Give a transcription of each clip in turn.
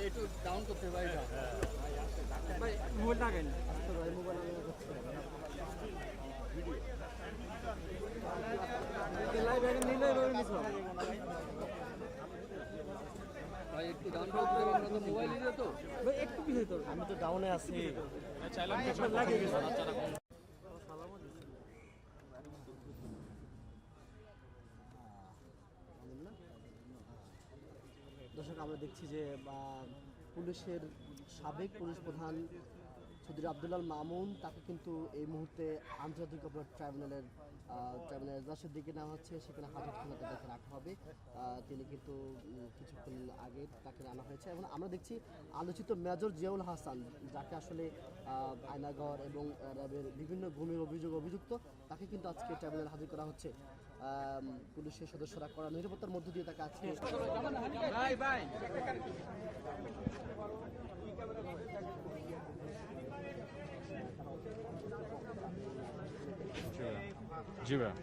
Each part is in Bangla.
একটু ডাউন করতে ভাই ভাই মোবাইল লাগাই ভাই মোবাইল ভাই একটু ডাউন করতে মোবাইল নিয়ে তো ভাই একটু পিছিয়ে তো আমি তো ডাউনে আছি চাইলাম কিছু লাগিয়ে গেছে বাচ্চারা দর্শক আমরা দেখছি যে পুলিশের সাবেক পুলিশ প্রধান চৌধুরী আব্দুল্লাল মামুন তাকে কিন্তু এই মুহূর্তে আন্তর্জাতিক অপরাধ ট্রাইব্যুনালের এজলাসের দিকে নেওয়া হচ্ছে, সেখানে হাজতখানাতে দেখে রাখা হবে। তিনি কিন্তু কিছুক্ষণ আগে তাকে আনা হয়েছে এবং আমরা দেখছি আলোচিত মেজর জিয়াউল হাসান, যাকে আসলে আয়নাগর এবং র্যাবের বিভিন্ন গুমের অভিযুক্ত, তাকে কিন্তু আজকে ট্রাইব্যুনালে হাজির করা হচ্ছে। পুলিশের সদস্যরা করা নিরাপত্তার মধ্য দিয়ে তাকে আজকে जी भैया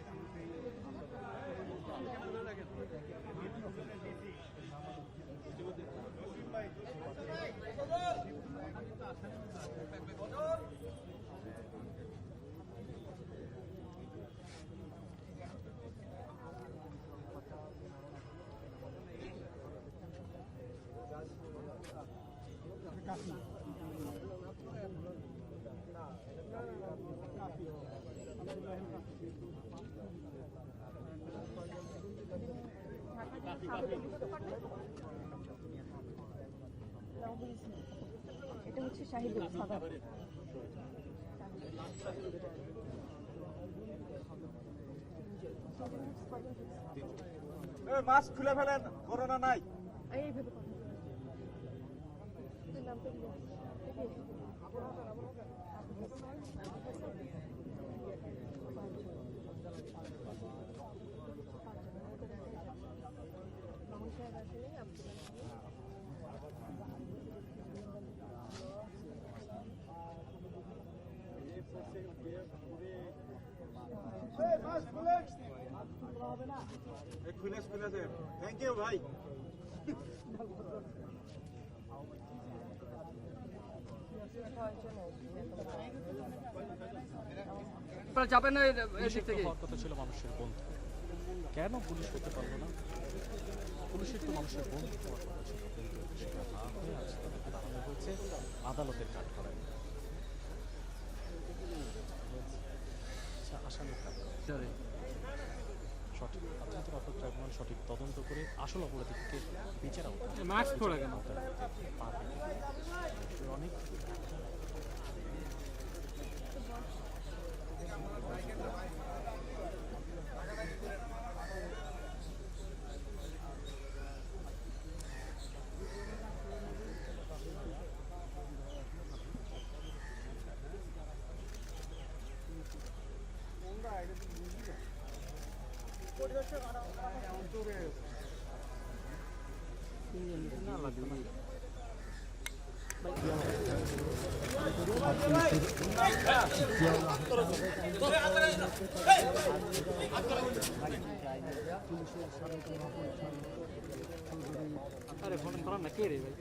এটা হচ্ছে শাহিদুল সাদা মাস্ক খুলে ফেলেন, করোনা নাই। এইভাবে খুলে দেন। থ্যাংক ইউ ভাই। চাপেন না এদিক থেকে। কথা ছিল মানুষের বন্ধু, কেন পুলিশ হতে পারলো না? পুলিশের তো মানুষের বন্ধু হওয়ার কথা ছিল, কিন্তু সেটা না হয়ে আজ তাদেরকে দাঁড়ানো হয়েছে আদালতের কাঠ করায়। আসামির কাঠ সঠিক আন্তর্জাতিক অপরাধ ট্রাইব্যুনাল সঠিক তদন্ত করে আসল অপরাধীকে বিচার মাস্ক পরে কেন পারবে। অনেক আরে ফোন করান না, কে রে ভাই?